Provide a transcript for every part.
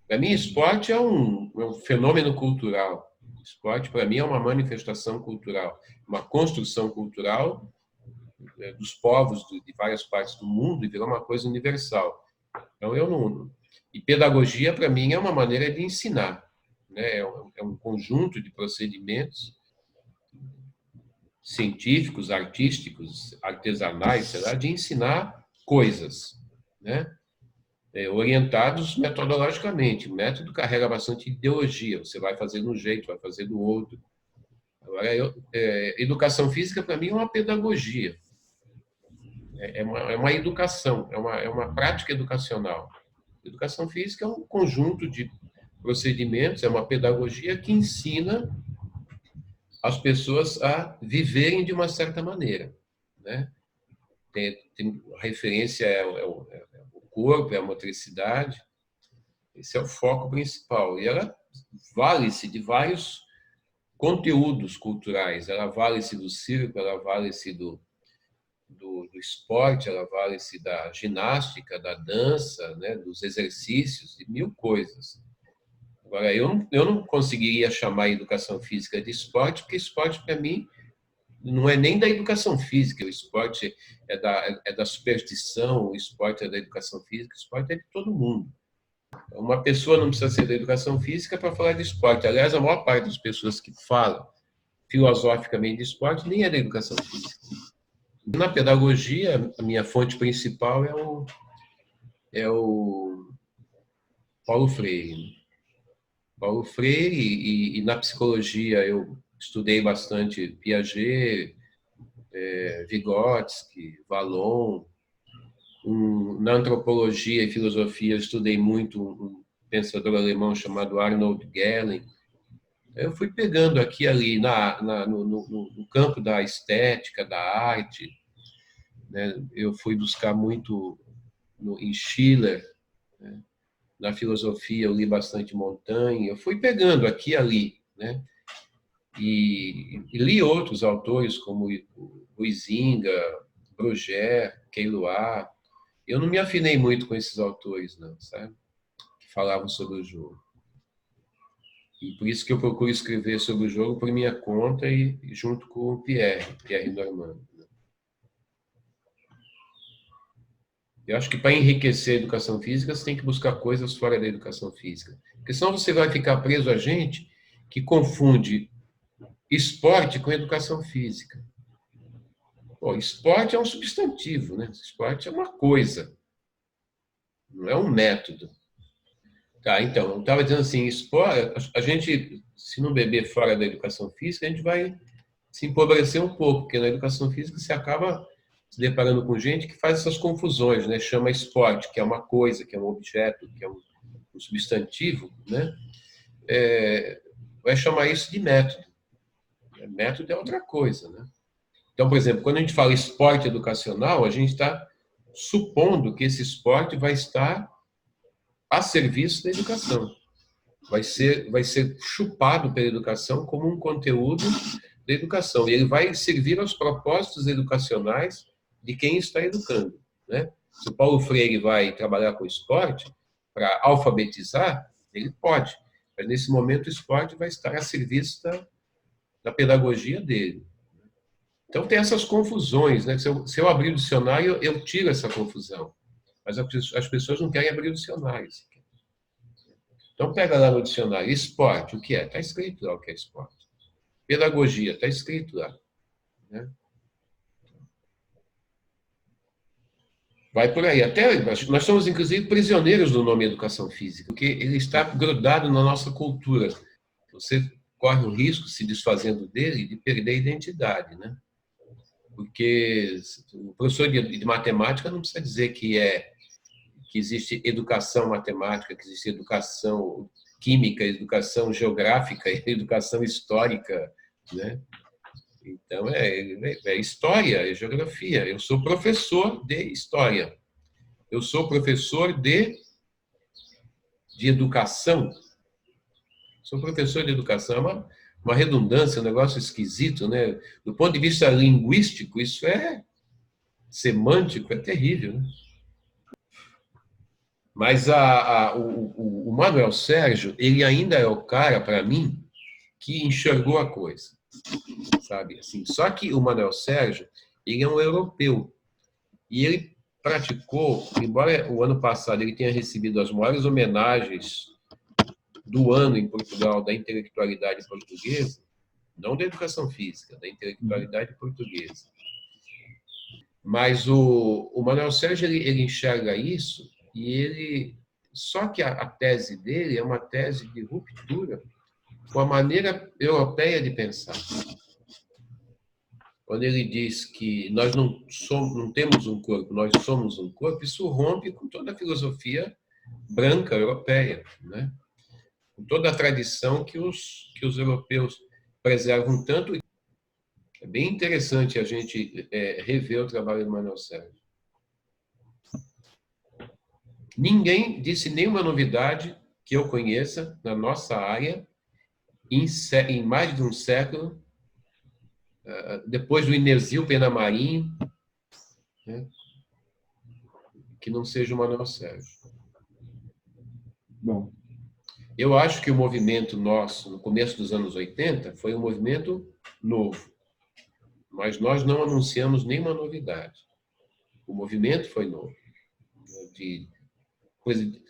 Para mim, esporte é um fenômeno cultural. Esporte, para mim, é uma manifestação cultural, uma construção cultural dos povos de várias partes do mundo e virou uma coisa universal. Então, eu não... E pedagogia, para mim, é uma maneira de ensinar, né? É um conjunto de procedimentos científicos, artísticos, artesanais, sei lá, de ensinar coisas, né? Orientados metodologicamente. O método carrega bastante ideologia. Você vai fazer de um jeito, vai fazer do outro. Agora, educação física, para mim, é uma pedagogia. É uma educação, é uma prática educacional. Educação física é um conjunto de procedimentos, é uma pedagogia que ensina as pessoas a viverem de uma certa maneira, né? Tem referência o corpo, é a motricidade. Esse é o foco principal. E ela vale-se de vários conteúdos culturais. Ela vale-se do circo, ela vale-se do esporte, ela vale-se da ginástica, da dança, né, dos exercícios, de mil coisas. Agora, eu não conseguiria chamar a educação física de esporte, porque esporte, para mim, não é nem da educação física. O esporte é da superstição, o esporte é da educação física, o esporte é de todo mundo. Uma pessoa não precisa ser da educação física para falar de esporte. Aliás, a maior parte das pessoas que falam filosoficamente de esporte nem é da educação física. Na pedagogia, a minha fonte principal é o Paulo Freire. Paulo Freire e na psicologia eu estudei bastante Piaget, Vygotsky, Vallon. Na antropologia e filosofia eu estudei muito um pensador alemão chamado Arnold Gehlen. Eu fui pegando aqui e ali no campo da estética, da arte, né? Eu fui buscar muito em Schiller, né? Na filosofia eu li bastante Montaigne, eu fui pegando aqui e ali, né? E li outros autores como Huizinga, Brugère, Queiroz. Eu não me afinei muito com esses autores, não, sabe? Que falavam sobre o jogo. E por isso que eu procuro escrever sobre o jogo por minha conta e junto com o Pierre Normand. Eu acho que para enriquecer a educação física, você tem que buscar coisas fora da educação física. Porque senão você vai ficar preso a gente que confunde esporte com educação física. Pô, esporte é um substantivo, né? Esporte é uma coisa, não é um método. Tá, então, eu estava dizendo assim, esporte, a gente, se não beber fora da educação física, a gente vai se empobrecer um pouco, porque na educação física você acaba se deparando com gente que faz essas confusões, né? Chama esporte, que é uma coisa, que é um objeto, que é um substantivo, né? Vai chamar isso de método. Método é outra coisa, né? Então, por exemplo, quando a gente fala esporte educacional, a gente está supondo que esse esporte vai estar a serviço da educação. Vai ser chupado pela educação como um conteúdo da educação. E ele vai servir aos propósitos educacionais de quem está educando, né? Se o Paulo Freire vai trabalhar com esporte para alfabetizar, ele pode. Mas, nesse momento, o esporte vai estar a serviço da pedagogia dele. Então, tem essas confusões, né? Se eu abrir o dicionário, eu tiro essa confusão. Mas as pessoas não querem abrir o dicionário. Então, pega lá no dicionário, esporte, o que é? Está escrito lá o que é esporte. Pedagogia, está escrito lá, né? Vai por aí. Até nós somos, inclusive, prisioneiros do nome educação física, porque ele está grudado na nossa cultura. Você corre o risco, se desfazendo dele, de perder a identidade, né? Porque o professor de matemática não precisa dizer que existe educação matemática, que existe educação química, educação geográfica, educação histórica, né? Então, é história, é geografia. Eu sou professor de história. Eu sou professor de educação. Sou professor de educação. É uma redundância, um negócio esquisito, né? Do ponto de vista linguístico, isso é semântico, é terrível, né? Mas o Manuel Sérgio, ele ainda é o cara, para mim, que enxergou a coisa, sabe? Assim, só que o Manuel Sérgio, ele é um europeu. E ele praticou, embora o ano passado ele tenha recebido as maiores homenagens do ano em Portugal da intelectualidade portuguesa, não da educação física, da intelectualidade portuguesa. Mas o Manuel Sérgio, ele enxerga isso e ele... Só que a tese dele é uma tese de ruptura com a maneira europeia de pensar. Quando ele diz que nós não temos um corpo, nós somos um corpo, isso rompe com toda a filosofia branca europeia, né? Com toda a tradição que os europeus preservam tanto. É bem interessante a gente rever o trabalho do Manuel Sérgio. Ninguém disse nenhuma novidade que eu conheça na nossa área em mais de um século, depois do Inesio Penamarim, né, que não seja o Manuel Sérgio. Bom, eu acho que o movimento nosso, no começo dos anos 80, foi um movimento novo. Mas nós não anunciamos nenhuma novidade. O movimento foi novo.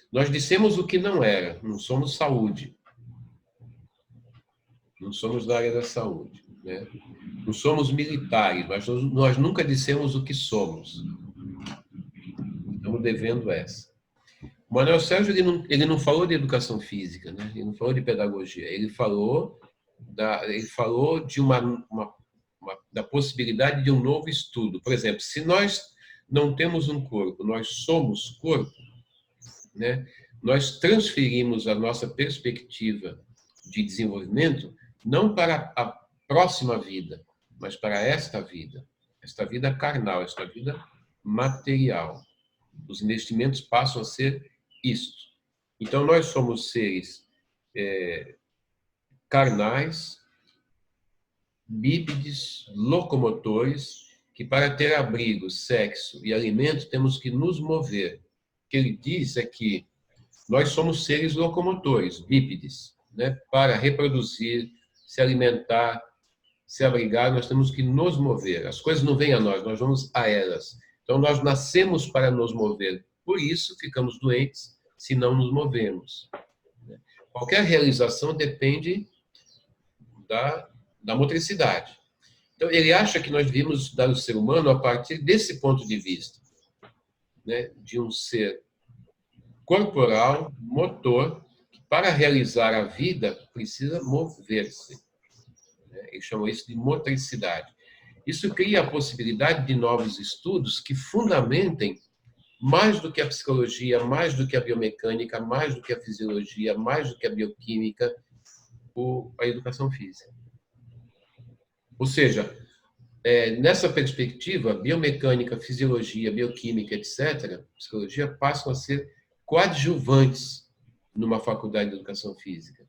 Nós dissemos o que não era. Não somos saúde. Não somos da área da saúde, né? Não somos militares, mas nós nunca dissemos o que somos. Estamos devendo essa. O Manuel Sérgio, ele não falou de educação física, né? Ele não falou de pedagogia. Ele falou da possibilidade de um novo estudo. Por exemplo, se nós não temos um corpo, nós somos corpo, né? Nós transferimos a nossa perspectiva de desenvolvimento não para a próxima vida, mas para esta vida carnal, esta vida material. Os investimentos passam a ser isto. Então, nós somos seres carnais, bípedes, locomotores, que para ter abrigo, sexo e alimento temos que nos mover. O que ele diz é que nós somos seres locomotores, bípedes, né? Para reproduzir, se alimentar, se abrigar, nós temos que nos mover. As coisas não vêm a nós, nós vamos a elas. Então, nós nascemos para nos mover. Por isso, ficamos doentes se não nos movemos. Qualquer realização depende da motricidade. Então, ele acha que nós devíamos estudar o ser humano a partir desse ponto de vista, né? De um ser corporal, motor, que para realizar a vida precisa mover-se. Ele chama isso de motricidade. Isso cria a possibilidade de novos estudos que fundamentem mais do que a psicologia, mais do que a biomecânica, mais do que a fisiologia, mais do que a bioquímica, a educação física. Ou seja, nessa perspectiva, biomecânica, fisiologia, bioquímica, etc., psicologia passam a ser coadjuvantes numa faculdade de educação física.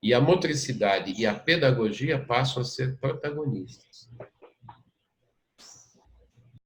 E a motricidade e a pedagogia passam a ser protagonistas.